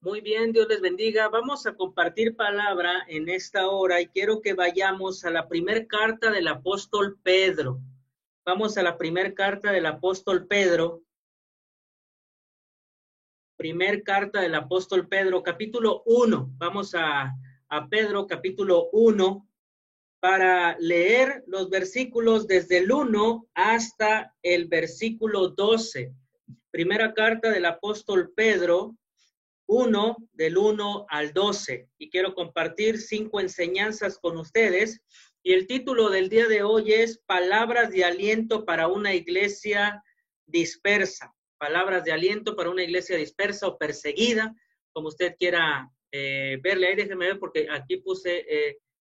Muy bien, Dios les bendiga. Vamos a compartir palabra en esta hora y quiero que vayamos a la primera carta del apóstol Pedro. Vamos a la primera carta del apóstol Pedro. Primer carta del apóstol Pedro, capítulo 1. Vamos a Pedro, capítulo 1, para leer los versículos desde el 1 hasta el versículo 12. Primera carta del apóstol Pedro, 1, del 1 al 12. Y quiero compartir 5 enseñanzas con ustedes. Y el título del día de hoy es Palabras de aliento para una iglesia dispersa. Palabras de aliento para una iglesia dispersa o perseguida, como usted quiera verle. Ahí déjenme ver porque aquí puse,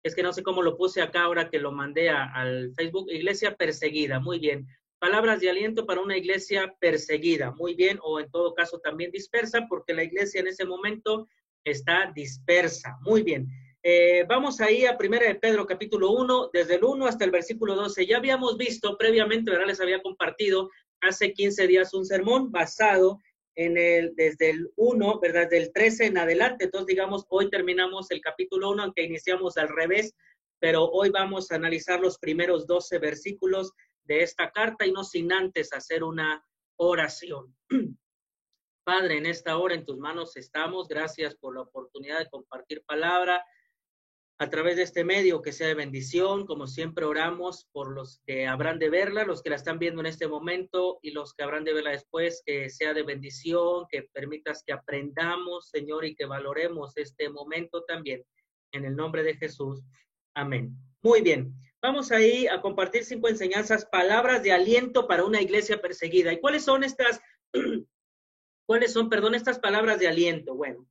es que no sé cómo lo puse acá ahora que lo mandé al Facebook. Iglesia perseguida, muy bien. Palabras de aliento para una iglesia perseguida, muy bien, o en todo caso también dispersa, porque la iglesia en ese momento está dispersa, muy bien. Vamos ahí a Primera de Pedro, capítulo 1, desde el 1 hasta el versículo 12. Ya habíamos visto previamente, ¿verdad? Les había compartido hace 15 días un sermón basado en desde el 1, ¿verdad? Del 13 en adelante. Entonces, digamos, hoy terminamos el capítulo 1, aunque iniciamos al revés, pero hoy vamos a analizar los primeros 12 versículos de esta carta y no sin antes hacer una oración. Padre, en esta hora en tus manos estamos. Gracias por la oportunidad de compartir palabra a través de este medio, que sea de bendición. Como siempre oramos por los que habrán de verla, los que la están viendo en este momento y los que habrán de verla después, que sea de bendición, que permitas que aprendamos, Señor, y que valoremos este momento también. En el nombre de Jesús. Amén. Muy bien. Vamos ahí a compartir 5 enseñanzas, palabras de aliento para una iglesia perseguida. ¿Y cuáles son estas palabras de aliento? Bueno,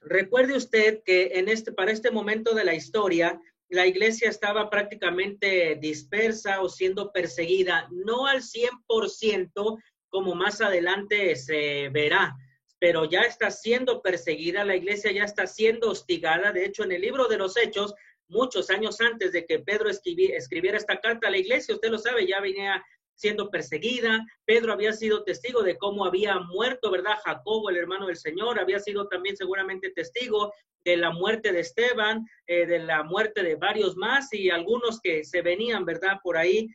recuerde usted que para este momento de la historia, la iglesia estaba prácticamente dispersa o siendo perseguida, no al 100%, como más adelante se verá, pero ya está siendo perseguida, la iglesia ya está siendo hostigada. De hecho, en el libro de los Hechos, muchos años antes de que Pedro escribiera esta carta a la iglesia, usted lo sabe, ya venía siendo perseguida. Pedro había sido testigo de cómo había muerto, ¿verdad? Jacobo, el hermano del Señor, había sido también seguramente testigo de la muerte de Esteban, de la muerte de varios más y algunos que se venían, ¿verdad? Por ahí,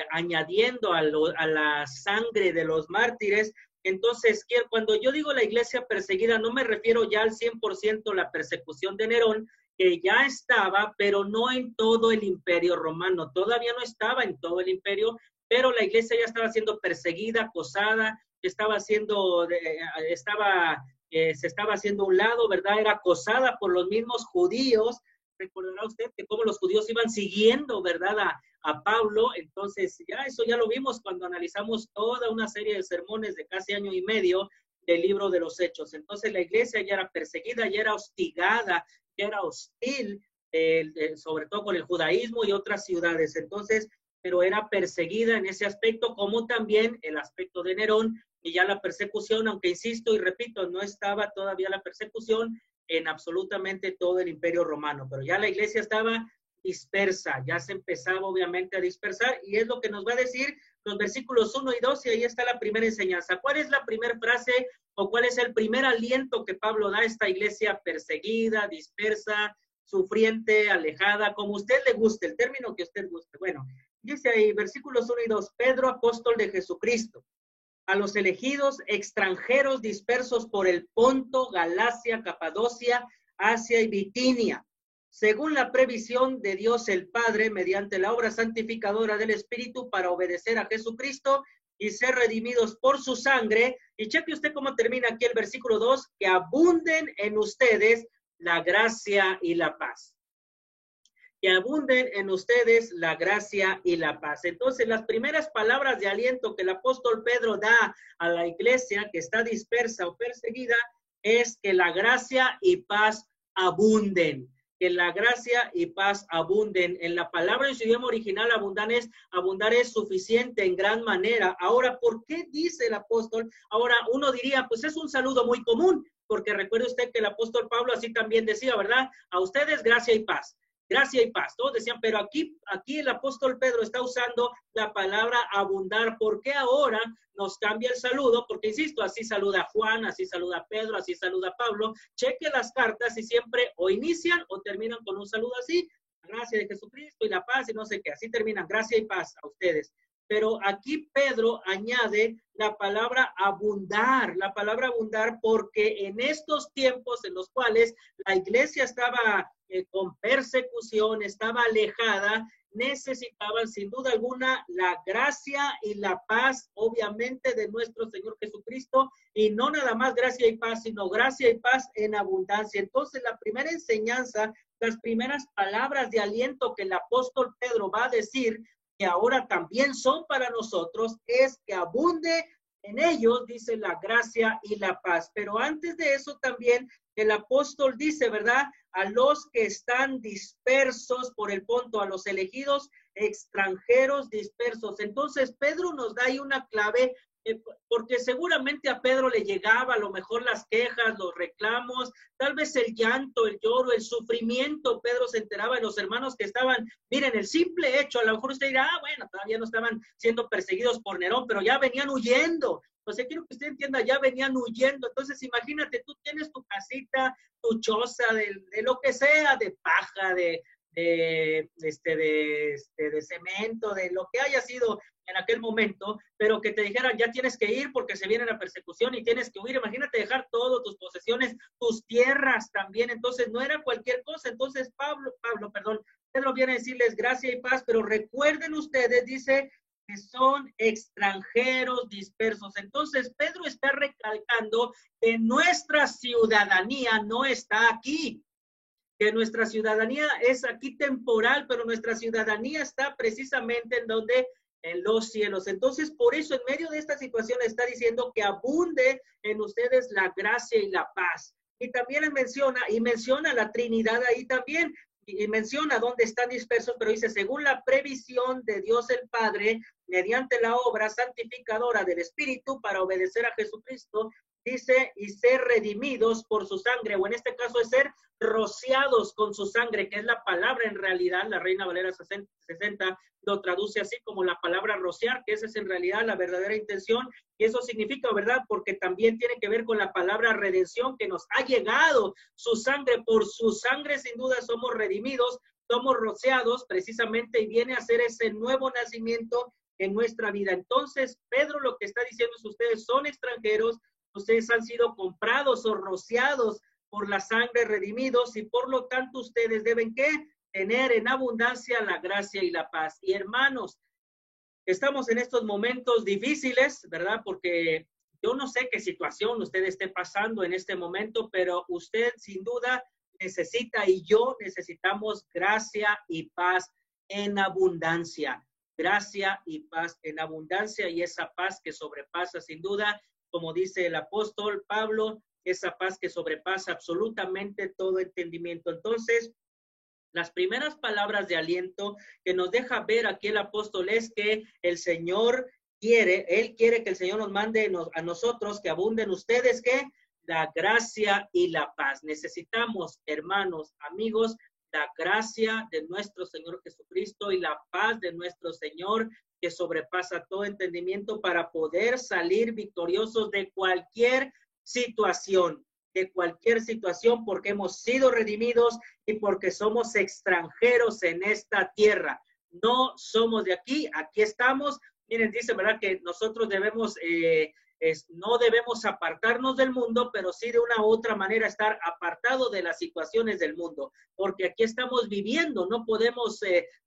añadiendo a la sangre de los mártires. Entonces, cuando yo digo la iglesia perseguida, no me refiero ya al 100% la persecución de Nerón, que ya estaba, pero no en todo el imperio romano. Todavía no estaba en todo el imperio, pero la iglesia ya estaba siendo perseguida, acosada, se estaba haciendo a un lado, ¿verdad? Era acosada por los mismos judíos. Recordará usted que cómo los judíos iban siguiendo, ¿verdad? A Pablo. Entonces, eso ya lo vimos cuando analizamos toda una serie de sermones de casi año y medio del libro de los Hechos. Entonces, la iglesia ya era perseguida, ya era hostigada, ya era hostil, sobre todo con el judaísmo y otras ciudades. Entonces, pero era perseguida en ese aspecto, como también el aspecto de Nerón, y ya la persecución, aunque insisto y repito, no estaba todavía la persecución en absolutamente todo el imperio romano, pero ya la iglesia estaba dispersa, ya se empezaba obviamente a dispersar, y es lo que nos va a decir los versículos 1 y 2, y ahí está la primera enseñanza. ¿Cuál es la primera frase o cuál es el primer aliento que Pablo da a esta iglesia perseguida, dispersa, sufriente, alejada, como usted le guste, el término que usted guste? Bueno, dice ahí, versículos 1 y 2, Pedro, apóstol de Jesucristo, a los elegidos extranjeros dispersos por el Ponto, Galacia, Capadocia, Asia y Bitinia, según la previsión de Dios el Padre, mediante la obra santificadora del Espíritu, para obedecer a Jesucristo y ser redimidos por su sangre. Y cheque usted cómo termina aquí el versículo 2, que abunden en ustedes la gracia y la paz. Que abunden en ustedes la gracia y la paz. Entonces, las primeras palabras de aliento que el apóstol Pedro da a la iglesia que está dispersa o perseguida es que la gracia y paz abunden. Que la gracia y paz abunden. En la palabra en su idioma original, abundar es suficiente en gran manera. Ahora, ¿por qué dice el apóstol? Ahora, uno diría, pues es un saludo muy común, porque recuerde usted que el apóstol Pablo así también decía, ¿verdad? A ustedes gracia y paz. gracia y paz. Todos decían, pero aquí el apóstol Pedro está usando la palabra abundar. ¿Por qué ahora nos cambia el saludo? Porque, insisto, así saluda Juan, así saluda Pedro, así saluda Pablo. Cheque las cartas y siempre o inician o terminan con un saludo así. La gracia de Jesucristo y la paz y no sé qué. Así terminan, gracia y paz a ustedes. Pero aquí Pedro añade la palabra abundar porque en estos tiempos en los cuales la iglesia estaba con persecución, estaba alejada, necesitaban sin duda alguna la gracia y la paz, obviamente, de nuestro Señor Jesucristo, y no nada más gracia y paz, sino gracia y paz en abundancia. Entonces, la primera enseñanza, las primeras palabras de aliento que el apóstol Pedro va a decir, que ahora también son para nosotros, es que abunde en ellos, dice, la gracia y la paz. Pero antes de eso también el apóstol dice, ¿verdad? A los que están dispersos por el Ponto, a los elegidos extranjeros dispersos. Entonces Pedro nos da ahí una clave, porque seguramente a Pedro le llegaba a lo mejor las quejas, los reclamos, tal vez el llanto, el lloro, el sufrimiento. Pedro se enteraba de los hermanos que estaban, miren, el simple hecho, a lo mejor usted dirá, bueno, todavía no estaban siendo perseguidos por Nerón, pero ya venían huyendo. O sea, quiero que usted entienda, ya venían huyendo. Entonces, imagínate, tú tienes tu casita, tu choza, de lo que sea, de paja, de cemento, de lo que haya sido en aquel momento, pero que te dijeran, ya tienes que ir porque se viene la persecución y tienes que huir. Imagínate dejar todo, tus posesiones, tus tierras también. Entonces, no era cualquier cosa. Entonces, Pedro viene a decirles gracia y paz, pero recuerden ustedes, dice, que son extranjeros dispersos. Entonces, Pedro está recalcando que nuestra ciudadanía no está aquí, que nuestra ciudadanía es aquí temporal, pero nuestra ciudadanía está precisamente en donde, en los cielos. Entonces, por eso, en medio de esta situación, está diciendo que abunde en ustedes la gracia y la paz. Y también menciona la Trinidad ahí también, y menciona dónde están dispersos, pero dice, según la previsión de Dios el Padre, mediante la obra santificadora del Espíritu, para obedecer a Jesucristo, dice, y ser redimidos por su sangre, o en este caso es ser rociados con su sangre, que es la palabra en realidad, la Reina Valera 60 lo traduce así como la palabra rociar, que esa es en realidad la verdadera intención, y eso significa, ¿verdad? Porque también tiene que ver con la palabra redención, que nos ha llegado su sangre, por su sangre sin duda somos redimidos, somos rociados precisamente, y viene a ser ese nuevo nacimiento en nuestra vida. Entonces, Pedro lo que está diciendo es, ustedes son extranjeros, ustedes han sido comprados o rociados por la sangre, redimidos, y por lo tanto ustedes deben, ¿qué? Tener en abundancia la gracia y la paz. Y hermanos, estamos en estos momentos difíciles, ¿verdad? Porque yo no sé qué situación usted esté pasando en este momento, pero usted sin duda necesita, y yo necesitamos gracia y paz en abundancia. Gracia y paz en abundancia, y esa paz que sobrepasa sin duda, como dice el apóstol Pablo, esa paz que sobrepasa absolutamente todo entendimiento. Entonces, las primeras palabras de aliento que nos deja ver aquí el apóstol es que el Señor Él quiere que el Señor nos mande a nosotros, que abunden ustedes, ¿qué? La gracia y la paz. Necesitamos, hermanos, amigos, la gracia de nuestro Señor Jesucristo y la paz de nuestro Señor, que sobrepasa todo entendimiento, para poder salir victoriosos de cualquier situación, porque hemos sido redimidos y porque somos extranjeros en esta tierra. No somos de aquí, aquí estamos. Miren, dice, ¿verdad?, que nosotros no debemos apartarnos del mundo, pero sí de una u otra manera estar apartados de las situaciones del mundo, porque aquí estamos viviendo, no podemos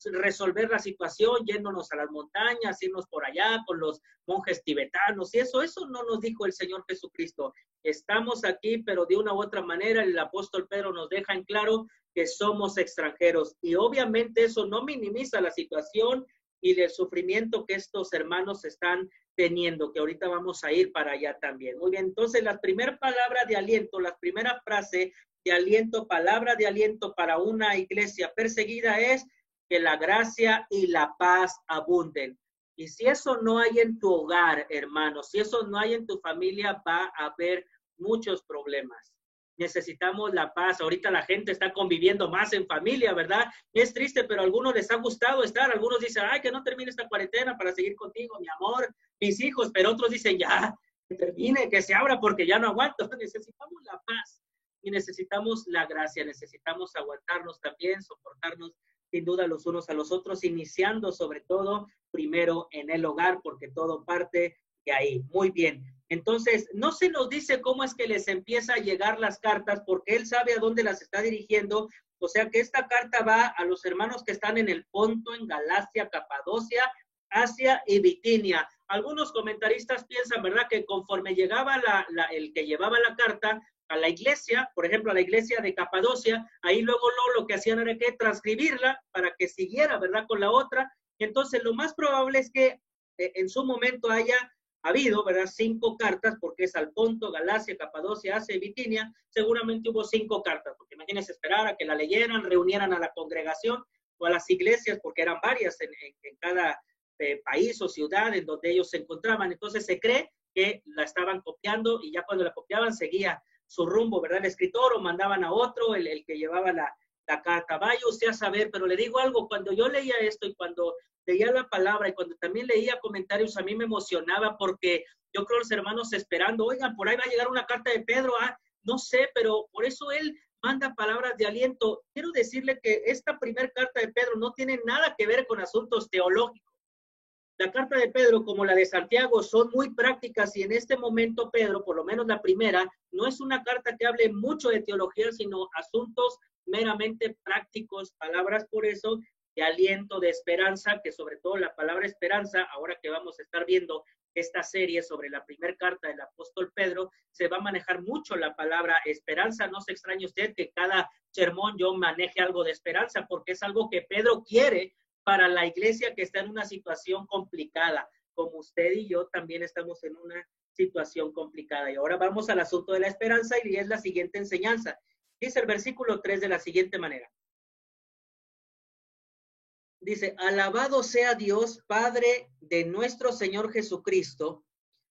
resolver la situación yéndonos a las montañas, irnos por allá con los monjes tibetanos, y eso no nos dijo el Señor Jesucristo. Estamos aquí, pero de una u otra manera el apóstol Pedro nos deja en claro que somos extranjeros, y obviamente eso no minimiza la situación y el sufrimiento que estos hermanos están teniendo, que ahorita vamos a ir para allá también. Muy bien, entonces la primera palabra de aliento, la primera frase de aliento, palabra de aliento para una iglesia perseguida es que la gracia y la paz abunden. Y si eso no hay en tu hogar, hermano, si eso no hay en tu familia, va a haber muchos problemas. necesitamos la paz. Ahorita la gente está conviviendo más en familia, ¿verdad? Es triste, pero a algunos les ha gustado estar. Algunos dicen, ay, que no termine esta cuarentena para seguir contigo, mi amor, mis hijos. Pero otros dicen, ya, que termine, que se abra porque ya no aguanto. Necesitamos la paz y necesitamos la gracia. Necesitamos aguantarnos también, soportarnos sin duda los unos a los otros, iniciando sobre todo primero en el hogar, porque todo parte de ahí. Muy bien. Entonces, no se nos dice cómo es que les empieza a llegar las cartas, porque él sabe a dónde las está dirigiendo. O sea que esta carta va a los hermanos que están en el Ponto, en Galacia, Capadocia, Asia y Bitinia. Algunos comentaristas piensan, ¿verdad?, que conforme llegaba el que llevaba la carta a la iglesia, por ejemplo, a la iglesia de Capadocia, ahí luego lo que hacían era que transcribirla para que siguiera, ¿verdad?, con la otra. Entonces, lo más probable es que en su momento haya habido, ¿verdad?, 5 cartas, porque es al Ponto, Galacia, Capadocia, Asia y Bitinia. Seguramente hubo 5 cartas, porque imagínense esperar a que la leyeran, reunieran a la congregación o a las iglesias, porque eran varias en cada país o ciudad en donde ellos se encontraban. Entonces se cree que la estaban copiando y ya cuando la copiaban seguía su rumbo, ¿verdad?, el escritor, o mandaban a otro, el que llevaba la carta. Vaya usted a saber, pero le digo algo, cuando yo leía esto y cuando leía la palabra y cuando también leía comentarios, a mí me emocionaba porque yo creo los hermanos esperando, oigan, por ahí va a llegar una carta de Pedro, no sé, pero por eso él manda palabras de aliento. Quiero decirle que esta primera carta de Pedro no tiene nada que ver con asuntos teológicos. La carta de Pedro, como la de Santiago, son muy prácticas y en este momento Pedro, por lo menos la primera, no es una carta que hable mucho de teología, sino asuntos meramente prácticos, palabras por eso de aliento, de esperanza, que sobre todo la palabra esperanza, ahora que vamos a estar viendo esta serie sobre la primera carta del apóstol Pedro, se va a manejar mucho la palabra esperanza. No se extrañe usted que cada sermón yo maneje algo de esperanza, porque es algo que Pedro quiere para la iglesia que está en una situación complicada, como usted y yo también estamos en una situación complicada. Y ahora vamos al asunto de la esperanza y es la siguiente enseñanza. Dice el versículo 3 de la siguiente manera. Dice, alabado sea Dios, Padre de nuestro Señor Jesucristo,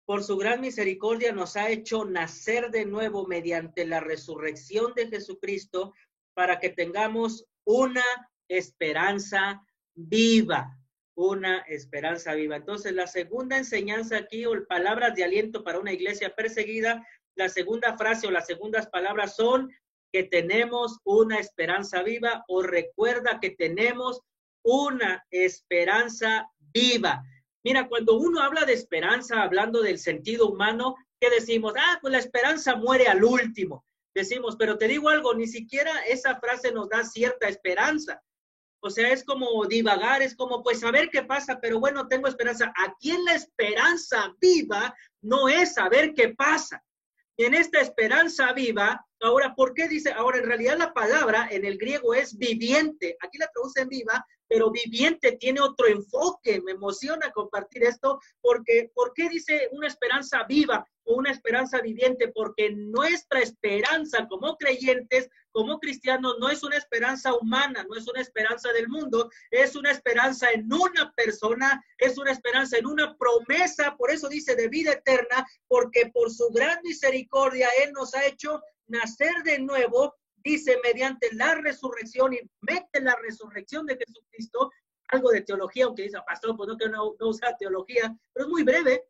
por su gran misericordia nos ha hecho nacer de nuevo mediante la resurrección de Jesucristo para que tengamos una esperanza viva, una esperanza viva. Entonces, la segunda enseñanza aquí, o palabras de aliento para una iglesia perseguida, la segunda frase o las segundas palabras son que tenemos una esperanza viva, o recuerda que tenemos una esperanza viva. Mira, cuando uno habla de esperanza, hablando del sentido humano, ¿qué decimos? Pues la esperanza muere al último. Decimos, pero te digo algo, ni siquiera esa frase nos da cierta esperanza. O sea, es como divagar, es como, pues, a ver qué pasa, pero bueno, tengo esperanza. Aquí en la esperanza viva no es saber qué pasa. Y en esta esperanza viva, ahora, ¿por qué dice? Ahora, en realidad la palabra en el griego es viviente. Aquí la traducen viva, pero viviente tiene otro enfoque. Me emociona compartir esto porque, ¿por qué dice una esperanza viva o una esperanza viviente? Porque nuestra esperanza como creyentes, como cristianos, no es una esperanza humana, no es una esperanza del mundo, es una esperanza en una persona, es una esperanza en una promesa. Por eso dice de vida eterna, porque por su gran misericordia Él nos ha hecho nacer de nuevo, dice, mediante la resurrección, y mete la resurrección de Jesucristo. Algo de teología, aunque dice, pastor, pues no usa teología, pero es muy breve,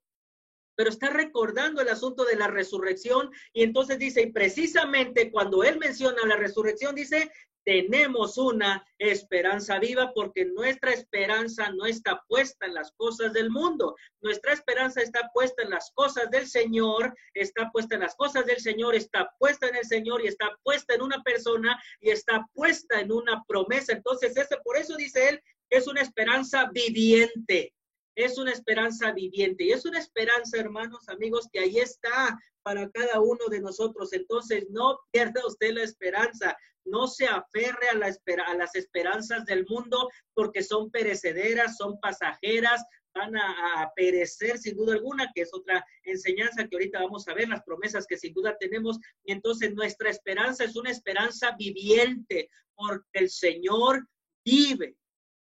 pero está recordando el asunto de la resurrección. Y entonces dice, y precisamente cuando él menciona la resurrección, dice, tenemos una esperanza viva, porque nuestra esperanza no está puesta en las cosas del mundo. Nuestra esperanza está puesta en las cosas del Señor, está puesta en las cosas del Señor, está puesta en el Señor y está puesta en una persona y está puesta en una promesa. Entonces, por eso dice él, es una esperanza viviente. Es una esperanza viviente y es una esperanza, hermanos, amigos, que ahí está para cada uno de nosotros. Entonces, no pierda usted la esperanza, no se aferre a las esperanzas del mundo, porque son perecederas, son pasajeras, van a perecer sin duda alguna, que es otra enseñanza que ahorita vamos a ver, las promesas que sin duda tenemos. Y entonces nuestra esperanza es una esperanza viviente, porque el Señor vive.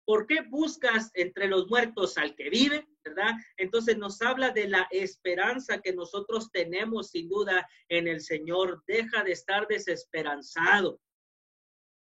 ¿Por qué buscas entre los muertos al que vive? ¿verdad? Entonces nos habla de la esperanza que nosotros tenemos sin duda en el Señor. Deja de estar desesperanzado.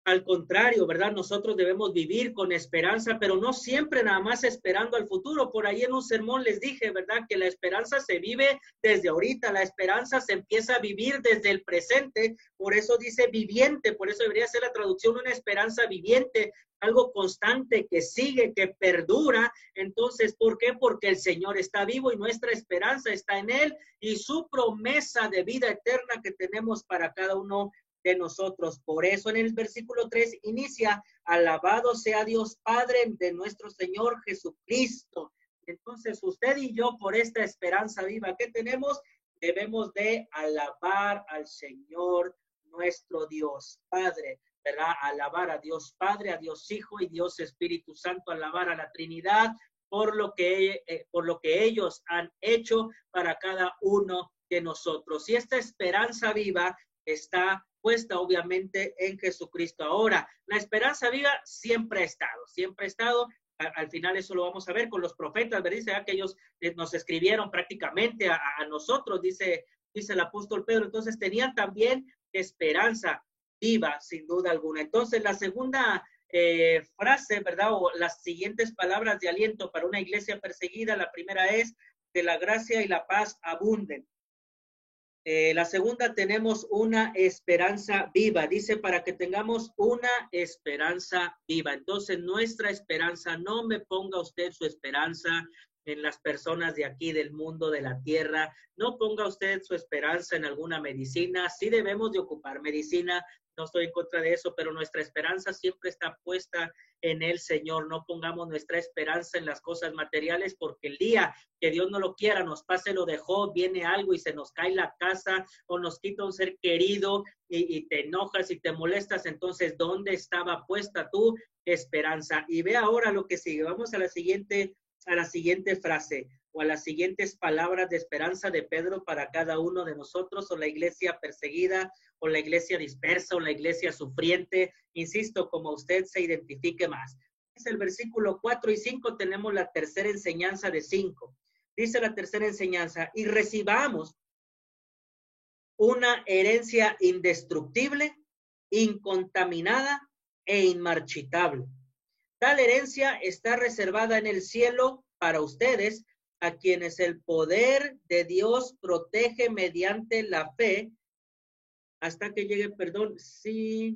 Al contrario, ¿verdad? Nosotros debemos vivir con esperanza, pero no siempre nada más esperando al futuro. Por ahí en un sermón les dije, ¿verdad? Que la esperanza se vive desde ahorita, la esperanza se empieza a vivir desde el presente, por eso dice viviente, por eso debería ser la traducción una esperanza viviente, algo constante que sigue, que perdura. Entonces, ¿por qué? Porque el Señor está vivo y nuestra esperanza está en Él y su promesa de vida eterna que tenemos para cada uno de nosotros. Por eso en el versículo 3 inicia, alabado sea Dios Padre de nuestro Señor Jesucristo. Entonces usted y yo por esta esperanza viva que tenemos, debemos de alabar al Señor nuestro Dios Padre, ¿verdad? Alabar a Dios Padre, a Dios Hijo y Dios Espíritu Santo, alabar a la Trinidad por lo que ellos han hecho para cada uno de nosotros. Y esta esperanza viva está puesta obviamente en Jesucristo. Ahora, la esperanza viva siempre ha estado. Al final eso lo vamos a ver con los profetas, ¿verdad? Dice que ellos nos escribieron prácticamente a nosotros, dice el apóstol Pedro. Entonces tenían también esperanza viva, sin duda alguna. Entonces la segunda frase, ¿verdad? O las siguientes palabras de aliento para una iglesia perseguida, la primera es que la gracia y la paz abunden. La segunda, tenemos una esperanza viva. Dice, para que tengamos una esperanza viva. Entonces, nuestra esperanza, no me ponga usted su esperanza en las personas de aquí, del mundo, de la tierra. No ponga usted su esperanza en alguna medicina. Sí debemos de ocupar medicina, no estoy en contra de eso, pero nuestra esperanza siempre está puesta en el Señor. No pongamos nuestra esperanza en las cosas materiales, porque el día que Dios no lo quiera, nos pase lo de Job, viene algo y se nos cae la casa o nos quita un ser querido y te enojas y te molestas. Entonces, ¿dónde estaba puesta tu esperanza? Y ve ahora lo que sigue. Vamos a la siguiente frase o a las siguientes palabras de esperanza de Pedro para cada uno de nosotros, o la iglesia perseguida, o la iglesia dispersa, o la iglesia sufriente, insisto, como usted se identifique más. Es el versículo 4 y 5, tenemos la tercera enseñanza de 5. Dice la tercera enseñanza, y recibamos una herencia indestructible, incontaminada e inmarchitable. Tal herencia está reservada en el cielo para ustedes, a quienes el poder de Dios protege mediante la fe, hasta que llegue, sí,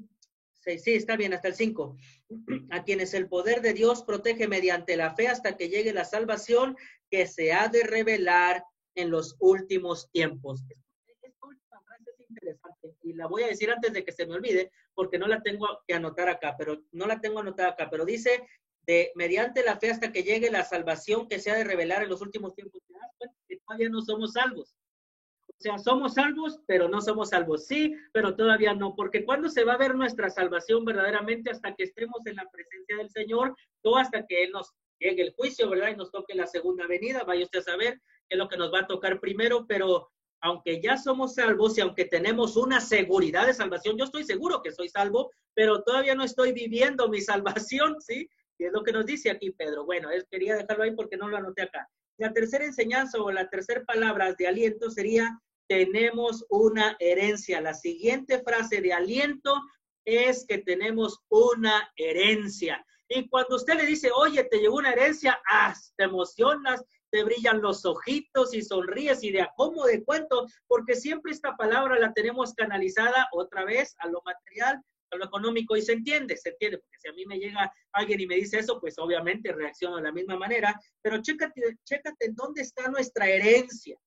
está bien, hasta el 5. A quienes el poder de Dios protege mediante la fe hasta que llegue la salvación que se ha de revelar en los últimos tiempos. Esta última frase es interesante y la voy a decir antes de que se me olvide, porque no la tengo que anotar acá, pero dice, mediante la fe hasta que llegue la salvación que se ha de revelar en los últimos tiempos. ¿Te das cuenta que todavía no somos salvos? O sea, somos salvos, pero no somos salvos. Sí, pero todavía no, porque ¿cuándo se va a ver nuestra salvación verdaderamente? Hasta que estemos en la presencia del Señor, o hasta que Él nos llegue el juicio, ¿verdad? Y nos toque la segunda venida. Vaya usted a saber qué es lo que nos va a tocar primero, pero aunque ya somos salvos y aunque tenemos una seguridad de salvación, yo estoy seguro que soy salvo, pero todavía no estoy viviendo mi salvación, ¿sí? Y es lo que nos dice aquí Pedro. Bueno, quería dejarlo ahí porque no lo anoté acá. La tercera enseñanza o la tercera palabra de aliento sería, tenemos una herencia. La siguiente frase de aliento es que tenemos una herencia. Y cuando usted le dice, oye, te llegó una herencia, te emocionas, te brillan los ojitos y sonríes y de a cómo, de cuánto, porque siempre esta palabra la tenemos canalizada otra vez a lo material, a lo económico, y se entiende, porque si a mí me llega alguien y me dice eso, pues obviamente reacciono de la misma manera, pero chécate en dónde está nuestra herencia.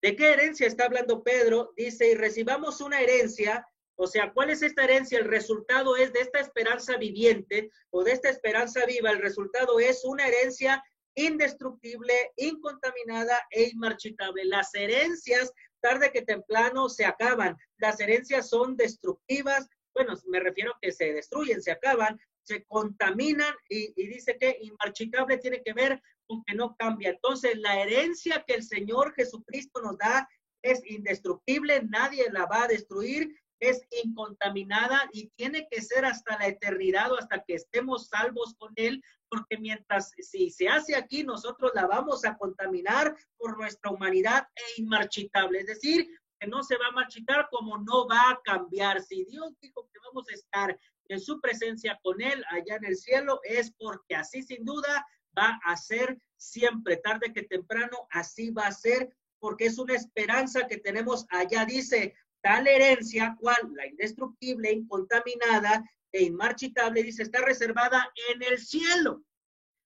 ¿De qué herencia está hablando Pedro? Dice, y recibamos una herencia. O sea, ¿cuál es esta herencia? El resultado es de esta esperanza viviente o de esta esperanza viva. El resultado es una herencia indestructible, incontaminada e inmarchitable. Las herencias, tarde que temprano, se acaban. Las herencias son destructivas. Bueno, me refiero a que se destruyen, se acaban, se contaminan y dice que inmarchitable tiene que ver con que no cambia. Entonces, la herencia que el Señor Jesucristo nos da es indestructible, nadie la va a destruir es incontaminada y tiene que ser hasta la eternidad o hasta que estemos salvos con Él, porque mientras, si se hace aquí, nosotros la vamos a contaminar por nuestra humanidad e inmarchitable. Es decir, que no se va a marchitar como no va a cambiar. Si Dios dijo que vamos a estar en su presencia con Él allá en el cielo, es porque así sin duda va a ser siempre, tarde que temprano, así va a ser, porque es una esperanza que tenemos allá. Dice, tal herencia, cual la indestructible, incontaminada e inmarchitable, dice, está reservada en el cielo.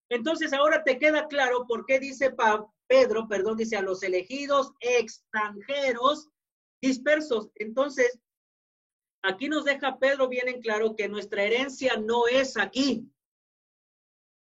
Entonces ahora te queda claro por qué dice Pedro, dice a los elegidos extranjeros dispersos. Entonces, aquí nos deja Pedro bien en claro que nuestra herencia no es aquí.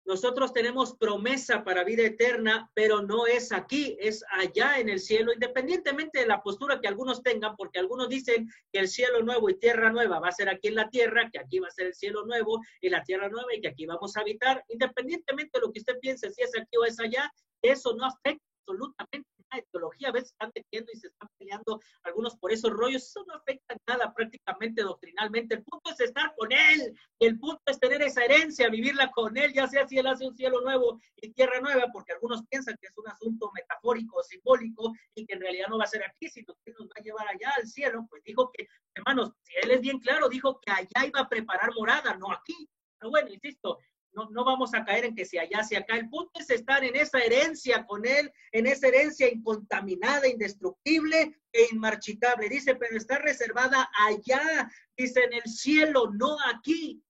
Nosotros tenemos promesa para vida eterna, pero no es aquí, es allá en el cielo, independientemente de la postura que algunos tengan, porque algunos dicen que el cielo nuevo y tierra nueva va a ser aquí en la tierra, que aquí va a ser el cielo nuevo y la tierra nueva y que aquí vamos a habitar. Independientemente de lo que usted piense, si es aquí o es allá, eso no afecta absolutamente nada de teología. A veces están metiendo y se están peleando algunos por esos rollos. Eso no afecta nada prácticamente doctrinalmente. El punto es estar con Él. Y el punto es tener esa herencia, vivirla con Él, ya sea si Él hace un cielo nuevo y tierra nueva, porque algunos piensan que es un asunto metafórico, simbólico, y que en realidad no va a ser aquí, sino que nos va a llevar allá al cielo. Pues dijo que, hermanos, si Él es bien claro, dijo que allá iba a preparar morada, no aquí. Pero bueno, insisto, no vamos a caer en que si allá, si acá. El punto es estar en esa herencia con Él, en esa herencia incontaminada, indestructible e inmarchitable. Dice, pero está reservada allá, dice, en el cielo, no aquí.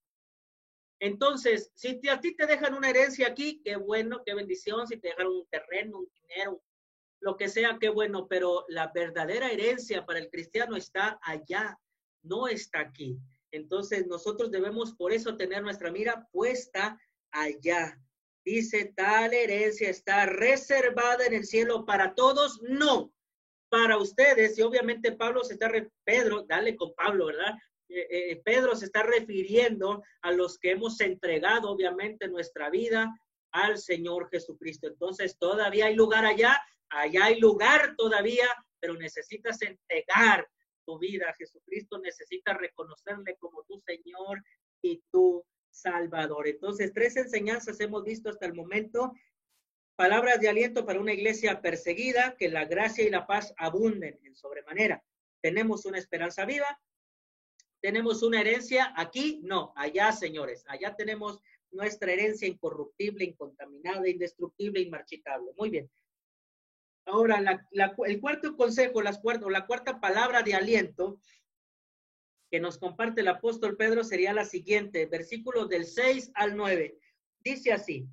Entonces, si a ti te dejan una herencia aquí, qué bueno, qué bendición. Si te dejan un terreno, un dinero, lo que sea, qué bueno. Pero la verdadera herencia para el cristiano está allá, no está aquí. Entonces, nosotros debemos por eso tener nuestra mira puesta allá. Dice, tal herencia está reservada en el cielo para todos, no, para ustedes. Y obviamente Pedro, dale con Pablo, ¿verdad? Pedro se está refiriendo a los que hemos entregado, obviamente, nuestra vida al Señor Jesucristo. Entonces, todavía hay lugar allá hay lugar todavía, pero necesitas entregar tu vida a Jesucristo, necesitas reconocerle como tu Señor y tu Salvador. Entonces, 3 enseñanzas hemos visto hasta el momento. Palabras de aliento para una iglesia perseguida, que la gracia y la paz abunden en sobremanera. Tenemos una esperanza viva, tenemos una herencia aquí, no, allá, señores, allá tenemos nuestra herencia incorruptible, incontaminada, indestructible, inmarchitable. Muy bien. Ahora, el cuarto consejo, la cuarta palabra de aliento que nos comparte el apóstol Pedro sería la siguiente, versículos del 6 al 9. Dice así,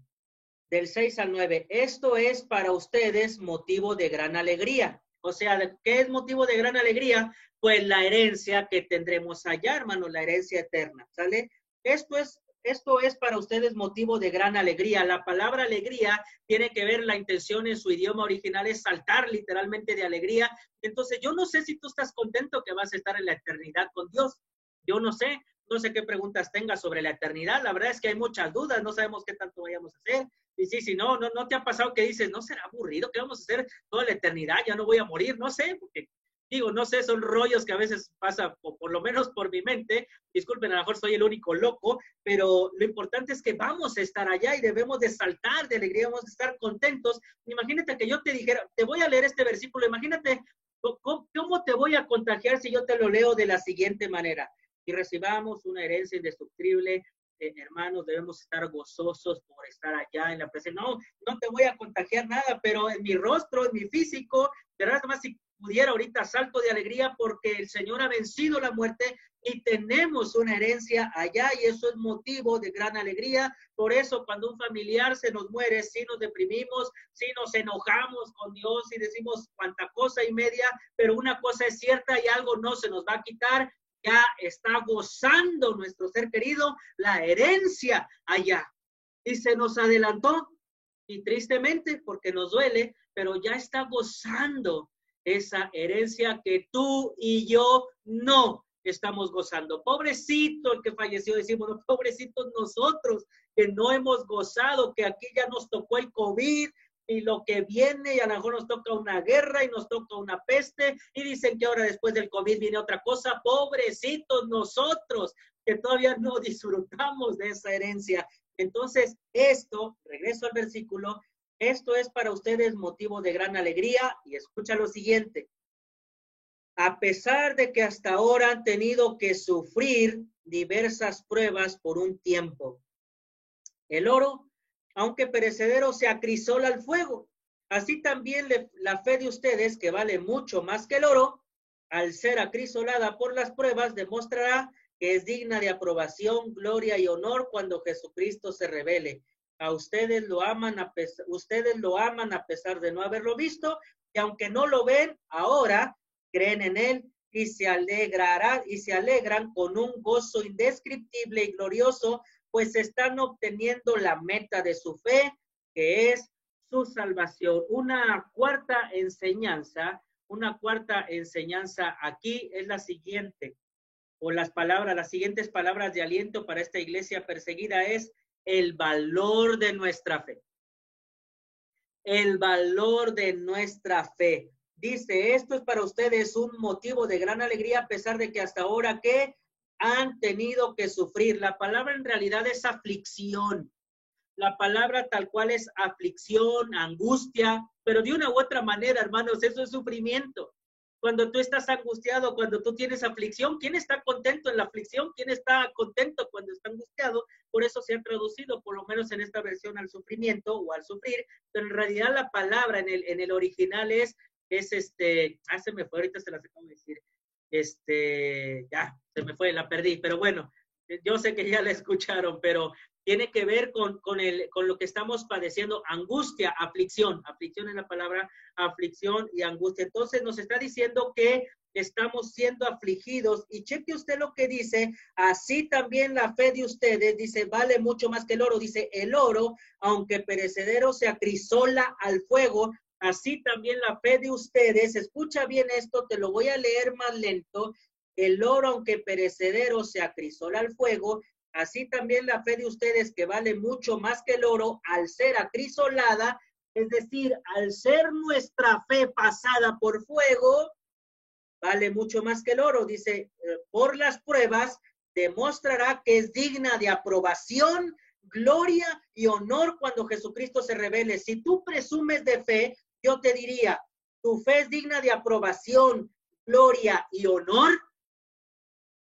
del 6 al 9, esto es para ustedes motivo de gran alegría. O sea, ¿qué es motivo de gran alegría? Pues la herencia que tendremos allá, hermanos, la herencia eterna, ¿sale? Esto es para ustedes motivo de gran alegría. La palabra alegría tiene que ver, la intención en su idioma original es saltar literalmente de alegría. Entonces, yo no sé si tú estás contento que vas a estar en la eternidad con Dios. Yo no sé qué preguntas tengas sobre la eternidad. La verdad es que hay muchas dudas, no sabemos qué tanto vayamos a hacer. Y sí, si no te ha pasado que dices, ¿no será aburrido? ¿Qué vamos a hacer toda la eternidad? Ya no voy a morir, no sé, porque digo, no sé, son rollos que a veces pasa, por lo menos por mi mente. Disculpen, a lo mejor soy el único loco, pero lo importante es que vamos a estar allá y debemos de saltar de alegría, debemos de estar contentos. Imagínate que yo te dijera, te voy a leer este versículo, imagínate cómo te voy a contagiar si yo te lo leo de la siguiente manera. Y recibamos una herencia indestructible, hermanos, debemos estar gozosos por estar allá en la presencia. No te voy a contagiar nada, pero en mi rostro, en mi físico, de verdad, más si pudiera ahorita salto de alegría porque el Señor ha vencido la muerte y tenemos una herencia allá y eso es motivo de gran alegría. Por eso cuando un familiar se nos muere, sí nos deprimimos, sí nos enojamos con Dios y decimos cuanta cosa y media, pero una cosa es cierta y algo no se nos va a quitar. Ya está gozando nuestro ser querido la herencia allá. Y se nos adelantó, y tristemente, porque nos duele, pero ya está gozando esa herencia que tú y yo no estamos gozando. Pobrecito el que falleció, decimos, no, pobrecitos nosotros que no hemos gozado, que aquí ya nos tocó el COVID, y lo que viene, y a lo mejor nos toca una guerra y nos toca una peste, y dicen que ahora después del COVID viene otra cosa. Pobrecitos nosotros, que todavía no disfrutamos de esa herencia. Entonces, esto, regreso al versículo, esto es para ustedes motivo de gran alegría, y escucha lo siguiente. A pesar de que hasta ahora han tenido que sufrir diversas pruebas por un tiempo. El oro, aunque perecedero, se acrisola al fuego. Así también la fe de ustedes, que vale mucho más que el oro, al ser acrisolada por las pruebas, demostrará que es digna de aprobación, gloria y honor cuando Jesucristo se revele. A ustedes lo aman a pesar de no haberlo visto, y aunque no lo ven ahora, creen en él y se alegran con un gozo indescriptible y glorioso, pues están obteniendo la meta de su fe, que es su salvación. Una cuarta enseñanza aquí es la siguiente, o las siguientes palabras de aliento para esta iglesia perseguida es el valor de nuestra fe. El valor de nuestra fe. Dice, esto es para ustedes un motivo de gran alegría a pesar de que hasta ahora que han tenido que sufrir. La palabra en realidad es aflicción. La palabra tal cual es aflicción, angustia, pero de una u otra manera, hermanos, eso es sufrimiento. Cuando tú estás angustiado, cuando tú tienes aflicción, ¿quién está contento en la aflicción? ¿Quién está contento cuando está angustiado? Por eso se ha traducido, por lo menos en esta versión, al sufrimiento o al sufrir, pero en realidad la palabra en el original se me fue, ahorita se las acabo de decir, ya, se me fue, la perdí, pero bueno, yo sé que ya la escucharon, pero tiene que ver con lo que estamos padeciendo, angustia, aflicción es la palabra, aflicción y angustia. Entonces nos está diciendo que estamos siendo afligidos, y cheque usted lo que dice, así también la fe de ustedes, dice, vale mucho más que el oro, dice, el oro, aunque perecedero, se acrisola al fuego, así también la fe de ustedes, escucha bien esto, te lo voy a leer más lento, el oro, aunque perecedero, se acrisola al fuego, así también la fe de ustedes, que vale mucho más que el oro, al ser acrisolada, es decir, al ser nuestra fe pasada por fuego, vale mucho más que el oro, dice, por las pruebas, demostrará que es digna de aprobación, gloria y honor cuando Jesucristo se revele. Si tú presumes de fe, yo te diría, ¿tu fe es digna de aprobación, gloria y honor?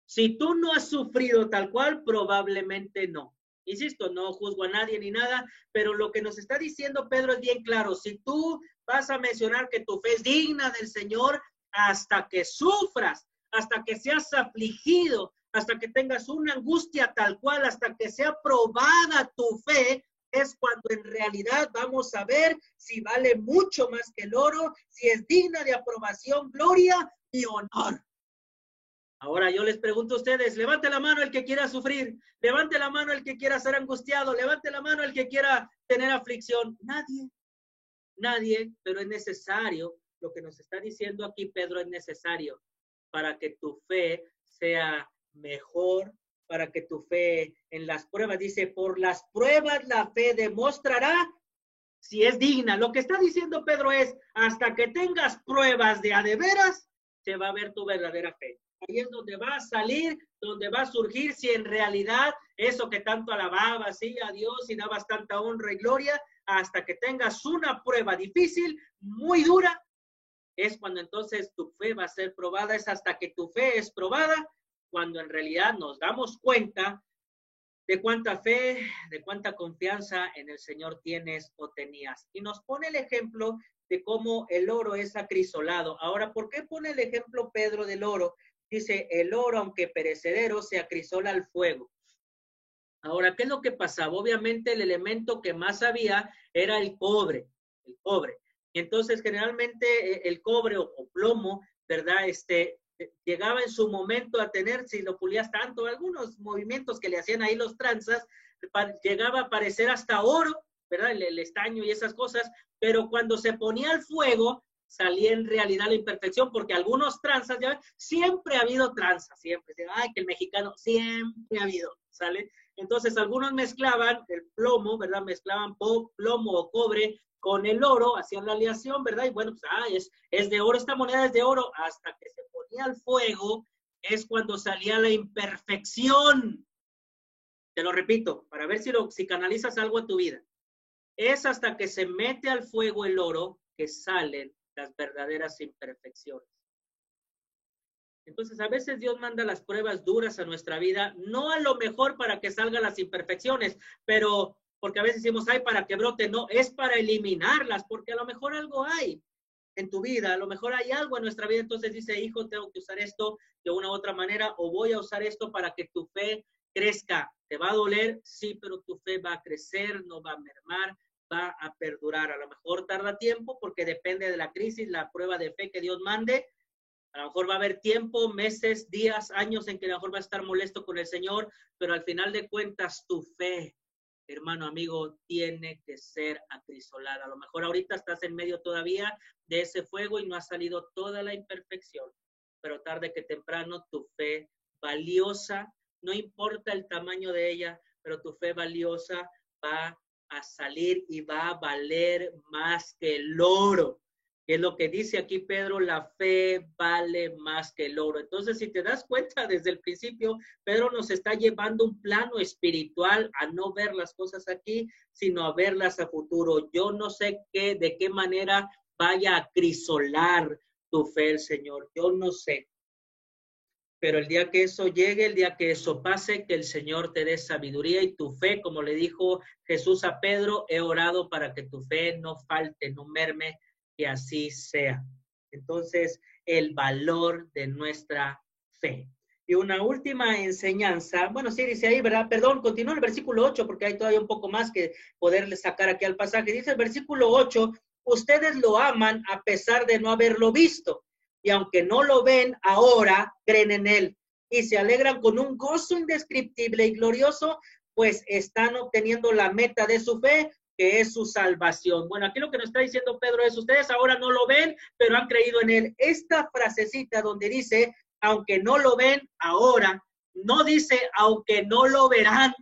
Si tú no has sufrido tal cual, probablemente no. Insisto, no juzgo a nadie ni nada, pero lo que nos está diciendo Pedro es bien claro. Si tú vas a mencionar que tu fe es digna del Señor, hasta que sufras, hasta que seas afligido, hasta que tengas una angustia tal cual, hasta que sea probada tu fe, es cuando en realidad vamos a ver si vale mucho más que el oro, si es digna de aprobación, gloria y honor. Ahora yo les pregunto a ustedes, levante la mano el que quiera sufrir, levante la mano el que quiera ser angustiado, levante la mano el que quiera tener aflicción. Nadie, pero es necesario, lo que nos está diciendo aquí Pedro es necesario para que tu fe sea mejor, para que tu fe en las pruebas, dice, por las pruebas la fe demostrará si es digna. Lo que está diciendo Pedro es, hasta que tengas pruebas de a de veras, se va a ver tu verdadera fe. Ahí es donde va a salir, donde va a surgir si en realidad eso que tanto alababas, sí, a Dios y dabas tanta honra y gloria, hasta que tengas una prueba difícil, muy dura, es cuando entonces tu fe va a ser probada, es hasta que tu fe es probada, cuando en realidad nos damos cuenta de cuánta fe, de cuánta confianza en el Señor tienes o tenías. Y nos pone el ejemplo de cómo el oro es acrisolado. Ahora, ¿por qué pone el ejemplo Pedro del oro? Dice, el oro, aunque perecedero, se acrisola al fuego. Ahora, ¿qué es lo que pasaba? Obviamente el elemento que más había era el cobre. Y entonces generalmente el cobre o plomo, ¿verdad? Llegaba en su momento a tener, si lo pulías tanto, algunos movimientos que le hacían ahí los tranzas, llegaba a parecer hasta oro, ¿verdad? El estaño y esas cosas, pero cuando se ponía al fuego, salía en realidad la imperfección, porque algunos tranzas, ya siempre ha habido tranzas, siempre, ay, que el mexicano siempre ha habido, ¿sale? Entonces algunos mezclaban el plomo, ¿verdad? Mezclaban plomo o cobre con el oro, hacían la aleación, ¿verdad? Y bueno, pues, es de oro, esta moneda es de oro, hasta que se ponía al fuego, es cuando salía la imperfección. Te lo repito, para ver si canalizas algo a tu vida. Es hasta que se mete al fuego el oro que salen las verdaderas imperfecciones. Entonces, a veces Dios manda las pruebas duras a nuestra vida, no a lo mejor para que salgan las imperfecciones, pero porque a veces decimos, ay, para que brote, no, es para eliminarlas, porque a lo mejor algo hay en tu vida, a lo mejor hay algo en nuestra vida, entonces dice, hijo, tengo que usar esto de una u otra manera, o voy a usar esto para que tu fe crezca. ¿Te va a doler? Sí, pero tu fe va a crecer, no va a mermar, va a perdurar. A lo mejor tarda tiempo porque depende de la crisis, la prueba de fe que Dios mande. A lo mejor va a haber tiempo, meses, días, años en que a lo mejor va a estar molesto con el Señor, pero al final de cuentas tu fe, hermano, amigo, tiene que ser acrisolada. A lo mejor ahorita estás en medio todavía de ese fuego y no ha salido toda la imperfección, pero tarde que temprano tu fe valiosa, no importa el tamaño de ella, pero tu fe valiosa va a salir y va a valer más que el oro. Que es lo que dice aquí Pedro, la fe vale más que el oro. Entonces, si te das cuenta desde el principio, Pedro nos está llevando un plano espiritual a no ver las cosas aquí, sino a verlas a futuro. Yo no sé de qué manera vaya a acrisolar tu fe el Señor. Yo no sé. Pero el día que eso llegue, el día que eso pase, que el Señor te dé sabiduría y tu fe, como le dijo Jesús a Pedro, he orado para que tu fe no falte, no merme, que así sea. Entonces, el valor de nuestra fe. Y una última enseñanza, bueno, sí dice ahí, ¿verdad? Perdón, continúa el versículo 8, porque hay todavía un poco más que poderle sacar aquí al pasaje. Dice el versículo 8, ustedes lo aman a pesar de no haberlo visto. Y aunque no lo ven ahora, creen en él y se alegran con un gozo indescriptible y glorioso, pues están obteniendo la meta de su fe, que es su salvación. Bueno, aquí lo que nos está diciendo Pedro es, ustedes ahora no lo ven, pero han creído en él. Esta frasecita donde dice, aunque no lo ven ahora, no dice, aunque no lo verán.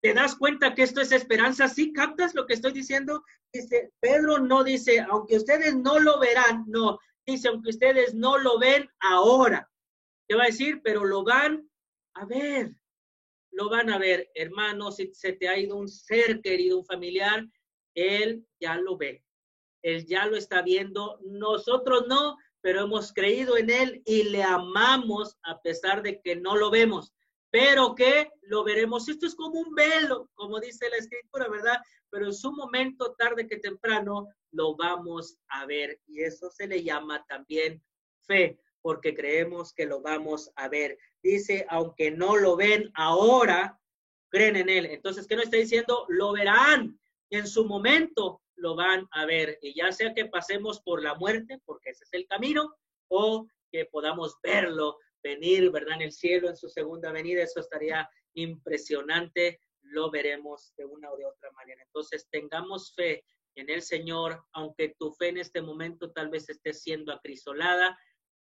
¿Te das cuenta que esto es esperanza? ¿Sí captas lo que estoy diciendo? Dice, Pedro no dice, aunque ustedes no lo verán, no. Dice, aunque ustedes no lo ven ahora. ¿Qué va a decir? Pero lo van a ver. Lo van a ver. Hermano, si se te ha ido un ser querido, un familiar, él ya lo ve. Él ya lo está viendo. Nosotros no, pero hemos creído en él y le amamos a pesar de que no lo vemos. Pero que lo veremos. Esto es como un velo, como dice la Escritura, ¿verdad? Pero en su momento, tarde que temprano, lo vamos a ver. Y eso se le llama también fe, porque creemos que lo vamos a ver. Dice, aunque no lo ven ahora, creen en él. Entonces, ¿qué nos está diciendo? Lo verán. Y en su momento lo van a ver. Y ya sea que pasemos por la muerte, porque ese es el camino, o que podamos verlo venir, ¿verdad? En el cielo, en su segunda venida, eso estaría impresionante, lo veremos de una o de otra manera. Entonces, tengamos fe en el Señor, aunque tu fe en este momento tal vez esté siendo acrisolada.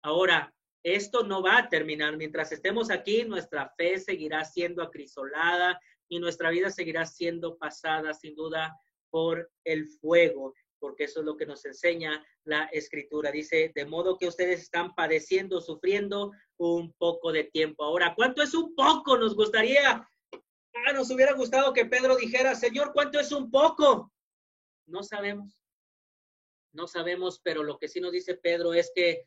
Ahora, esto no va a terminar. Mientras estemos aquí, nuestra fe seguirá siendo acrisolada y nuestra vida seguirá siendo pasada, sin duda, por el fuego, porque eso es lo que nos enseña la Escritura. Dice, de modo que ustedes están padeciendo, sufriendo un poco de tiempo. Ahora, ¿cuánto es un poco? Nos gustaría, nos hubiera gustado que Pedro dijera, Señor, ¿cuánto es un poco? No sabemos. No sabemos, pero lo que sí nos dice Pedro es que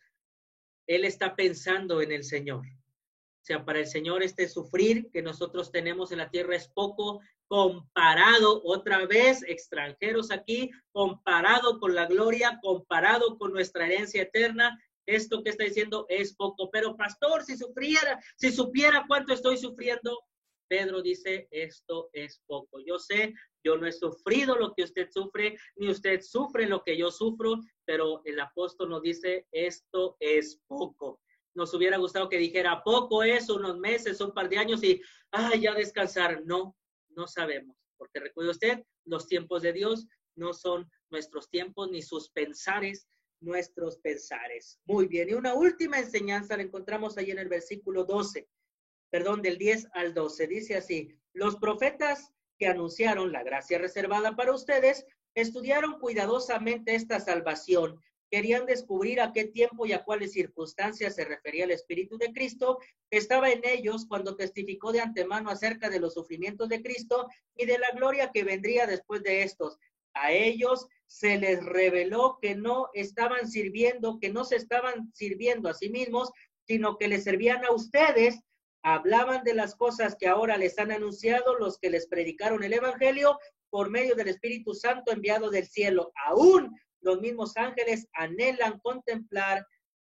él está pensando en el Señor. O sea, para el Señor este sufrir que nosotros tenemos en la tierra es poco comparado, otra vez, extranjeros aquí, comparado con la gloria, comparado con nuestra herencia eterna. Esto que está diciendo es poco. Pero pastor, si supiera cuánto estoy sufriendo, Pedro dice, esto es poco. Yo sé, yo no he sufrido lo que usted sufre, ni usted sufre lo que yo sufro, pero el apóstol nos dice, esto es poco. Nos hubiera gustado que dijera, poco es, unos meses, un par de años y, ya descansar. No, no sabemos. Porque recuerde usted, los tiempos de Dios no son nuestros tiempos, ni sus pensares, nuestros pensares. Muy bien, y una última enseñanza la encontramos ahí en el versículo 12. Perdón, del 10 al 12. Dice así, los profetas que anunciaron la gracia reservada para ustedes Estudiaron cuidadosamente esta salvación. Querían descubrir a qué tiempo y a cuáles circunstancias se refería el Espíritu de Cristo que estaba en ellos cuando testificó de antemano acerca de los sufrimientos de Cristo y de la gloria que vendría después de estos. A ellos se les reveló que no estaban sirviendo, que no se estaban sirviendo a sí mismos, sino que les servían a ustedes. Hablaban de las cosas que ahora les han anunciado los que les predicaron el Evangelio por medio del Espíritu Santo enviado del cielo. Aún los mismos ángeles anhelan contemplar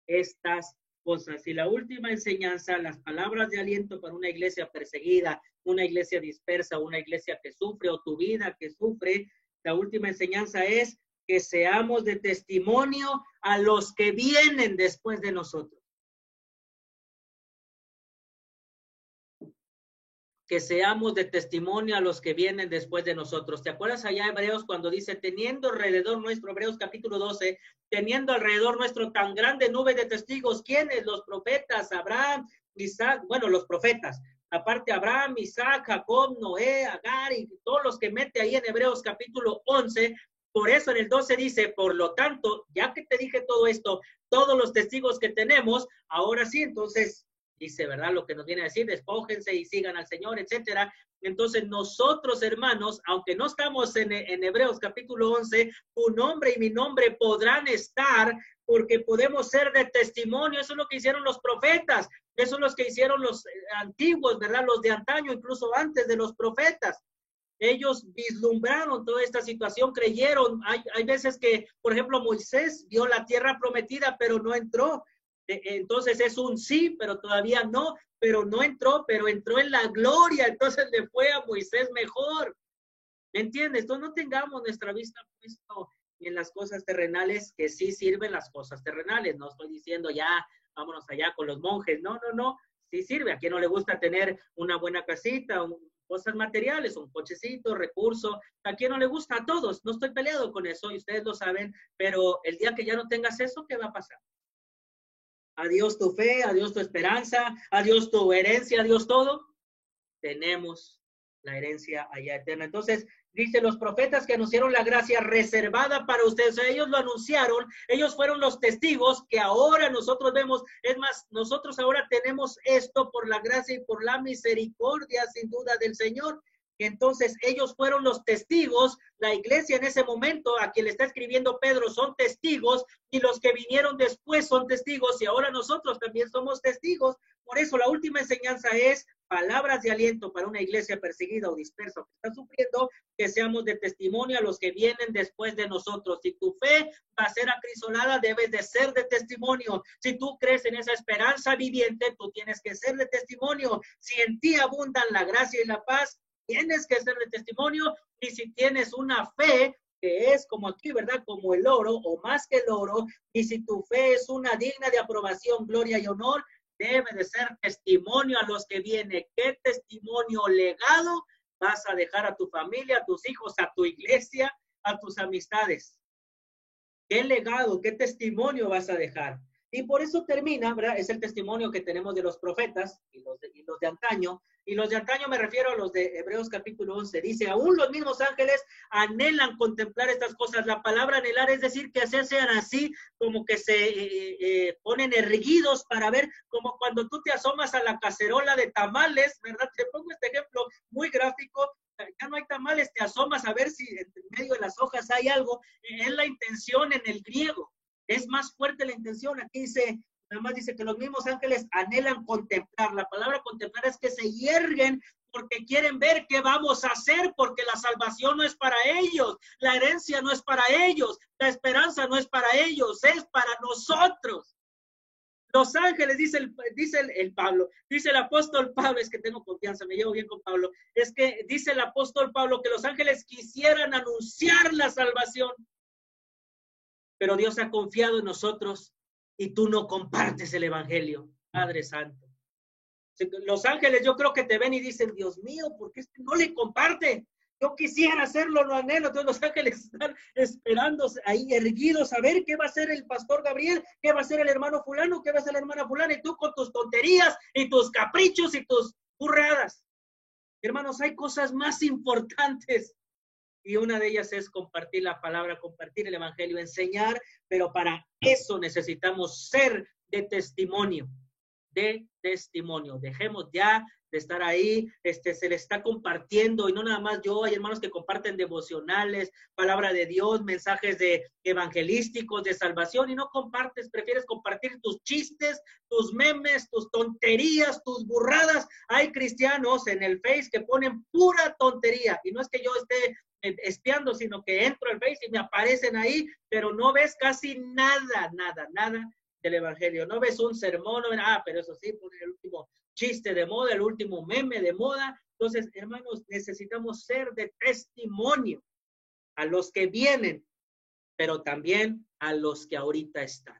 estas cosas. Y la última enseñanza, las palabras de aliento para una iglesia perseguida, una iglesia dispersa, una iglesia que sufre, o tu vida que sufre, la última enseñanza es que seamos de testimonio a los que vienen después de nosotros. Que seamos de testimonio a los que vienen después de nosotros. ¿Te acuerdas allá Hebreos cuando dice, teniendo alrededor nuestro, Hebreos capítulo 12, teniendo alrededor nuestro tan grande nube de testigos? ¿Quiénes? Los profetas, Abraham, Isaac, bueno, los profetas, aparte Abraham, Isaac, Jacob, Noé, Agar y todos los que mete ahí en Hebreos capítulo 11. Por eso en el 12 dice, por lo tanto, ya que te dije todo esto, todos los testigos que tenemos, ahora sí, entonces dice, ¿verdad? Lo que nos viene a decir, despójense y sigan al Señor, etcétera. Entonces nosotros, hermanos, aunque no estamos en Hebreos capítulo 11, tu nombre y mi nombre podrán estar porque podemos ser de testimonio. Eso es lo que hicieron los profetas, eso es lo que hicieron los antiguos, ¿verdad? Los de antaño, incluso antes de los profetas. Ellos vislumbraron toda esta situación, creyeron. Hay veces que, por ejemplo, Moisés vio la tierra prometida, pero no entró. Entonces es un sí, pero todavía no, pero no entró, pero entró en la gloria, entonces le fue a Moisés mejor. ¿Me entiendes? Entonces no tengamos nuestra vista puesto en las cosas terrenales, que sí sirven las cosas terrenales. No estoy diciendo ya, vámonos allá con los monjes. No, no, no. Sí sirve. ¿A quién no le gusta tener una buena casita, cosas materiales, un cochecito, recurso? ¿A quién no le gusta? A todos. No estoy peleado con eso y ustedes lo saben, pero el día que ya no tengas eso, ¿qué va a pasar? Adiós tu fe, adiós tu esperanza, adiós tu herencia, adiós todo. Tenemos la herencia allá eterna. Entonces, dice los profetas que anunciaron la gracia reservada para ustedes. O sea, ellos lo anunciaron, ellos fueron los testigos que ahora nosotros vemos. Es más, nosotros ahora tenemos esto por la gracia y por la misericordia, sin duda, del Señor. Entonces ellos fueron los testigos, la iglesia en ese momento a quien le está escribiendo Pedro son testigos y los que vinieron después son testigos y ahora nosotros también somos testigos. Por eso la última enseñanza es palabras de aliento para una iglesia perseguida o dispersa que está sufriendo, que seamos de testimonio a los que vienen después de nosotros. Si tu fe va a ser acrisolada, debes de ser de testimonio. Si tú crees en esa esperanza viviente, tú tienes que ser de testimonio. Si en ti abundan la gracia y la paz, tienes que ser de testimonio. Y si tienes una fe que es como aquí, ¿verdad? Como el oro o más que el oro, y si tu fe es una digna de aprobación, gloria y honor, debe de ser testimonio a los que vienen. ¿Qué testimonio legado vas a dejar a tu familia, a tus hijos, a tu iglesia, a tus amistades? ¿Qué legado, qué testimonio vas a dejar? Y por eso termina, ¿verdad? Es el testimonio que tenemos de los profetas y los de antaño. Y los de antaño me refiero a los de Hebreos capítulo 11. Dice, aún los mismos ángeles anhelan contemplar estas cosas. La palabra anhelar es decir que sean así, como que se ponen erguidos para ver, como cuando tú te asomas a la cacerola de tamales, ¿verdad? Te pongo este ejemplo muy gráfico. Ya no hay tamales, te asomas a ver si en medio de las hojas hay algo. Es la intención en el griego. Es más fuerte la intención. Aquí dice, nada más dice que los mismos ángeles anhelan contemplar. La palabra contemplar es que se hierguen porque quieren ver qué vamos a hacer, porque la salvación no es para ellos, la herencia no es para ellos, la esperanza no es para ellos, es para nosotros. Los ángeles, dice el Pablo, dice el apóstol Pablo, es que tengo confianza, me llevo bien con Pablo, es que dice el apóstol Pablo que los ángeles quisieran anunciar la salvación, pero Dios ha confiado en nosotros y tú no compartes el evangelio, Padre Santo. Los ángeles yo creo que te ven y dicen, Dios mío, ¿por qué no le comparte? Yo quisiera hacerlo, lo anhelo. Entonces los ángeles están esperando ahí erguidos a ver qué va a hacer el pastor Gabriel, qué va a hacer el hermano fulano, qué va a hacer la hermana fulana, y tú con tus tonterías y tus caprichos y tus burradas. Hermanos, hay cosas más importantes. y una de ellas es compartir la palabra, compartir el evangelio, enseñar, pero para eso necesitamos ser de testimonio. Dejemos ya de estar ahí, se le está compartiendo, y no nada más yo, hay hermanos que comparten devocionales, palabra de Dios, mensajes de evangelísticos, de salvación, y no compartes, prefieres compartir tus chistes, tus memes, tus tonterías, tus burradas. Hay cristianos en el Face que ponen pura tontería, y no es que yo esté espiando, sino que entro al Face y me aparecen ahí, pero no ves casi nada del evangelio. No ves un sermón, pero eso sí, pone el último chiste de moda, el último meme de moda. Entonces, hermanos, necesitamos ser de testimonio a los que vienen, pero también a los que ahorita están.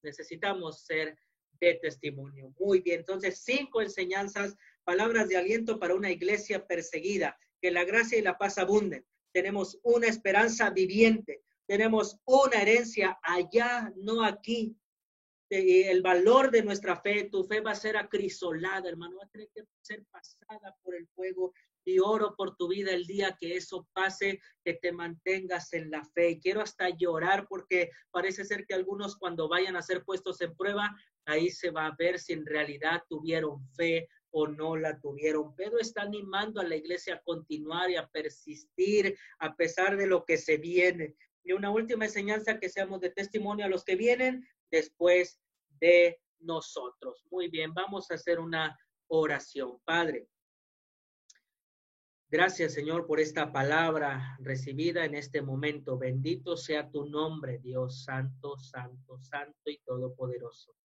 Necesitamos ser de testimonio. Muy bien, entonces 5 enseñanzas, palabras de aliento para una iglesia perseguida. Que la gracia y la paz abunden. Tenemos una esperanza viviente. Tenemos una herencia allá, no aquí. El valor de nuestra fe, tu fe va a ser acrisolada, hermano, va a tener que ser pasada por el fuego, y oro por tu vida el día que eso pase, que te mantengas en la fe. Quiero hasta llorar porque parece ser que algunos cuando vayan a ser puestos en prueba, ahí se va a ver si en realidad tuvieron fe o no la tuvieron. Pedro está animando a la iglesia a continuar y a persistir a pesar de lo que se viene. Y una última enseñanza, que seamos de testimonio a los que vienen después de nosotros. Muy bien, vamos a hacer una oración. Padre, gracias, Señor, por esta palabra recibida en este momento. Bendito sea tu nombre, Dios santo, santo, santo y todopoderoso.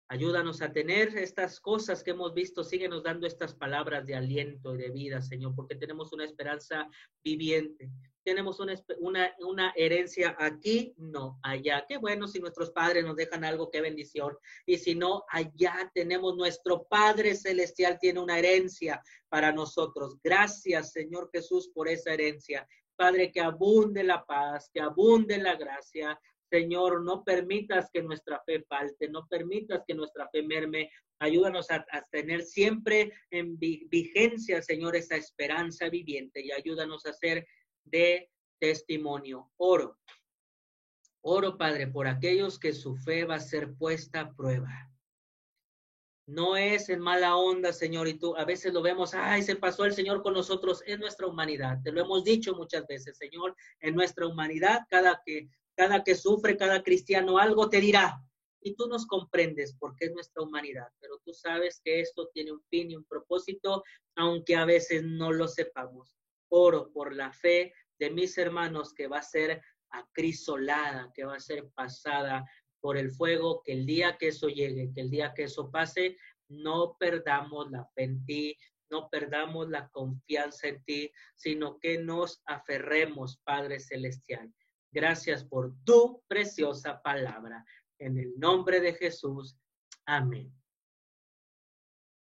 Ayúdanos a tener estas cosas que hemos visto. Síguenos dando estas palabras de aliento y de vida, Señor, porque tenemos una esperanza viviente. Tenemos una herencia aquí, no allá. Qué bueno si nuestros padres nos dejan algo, qué bendición. Y si no, allá tenemos nuestro Padre Celestial, tiene una herencia para nosotros. Gracias, Señor Jesús, por esa herencia. Padre, que abunde la paz, que abunde la gracia. Señor, no permitas que nuestra fe falte, no permitas que nuestra fe merme. Ayúdanos a tener siempre en vigencia, Señor, esa esperanza viviente, y ayúdanos a ser de testimonio. Oro, Padre, por aquellos que su fe va a ser puesta a prueba. No es en mala onda, Señor, y tú a veces lo vemos, ay, se pasó el Señor con nosotros, es nuestra humanidad. Te lo hemos dicho muchas veces, Señor, en nuestra humanidad, cada que sufre, cada cristiano algo te dirá, y tú nos comprendes porque es nuestra humanidad, pero tú sabes que esto tiene un fin y un propósito, aunque a veces no lo sepamos. Oro por la fe de mis hermanos, que va a ser acrisolada, que va a ser pasada por el fuego, que el día que eso llegue, que el día que eso pase, no perdamos la fe en ti, no perdamos la confianza en ti, sino que nos aferremos, Padre Celestial. Gracias por tu preciosa palabra. En el nombre de Jesús. Amén.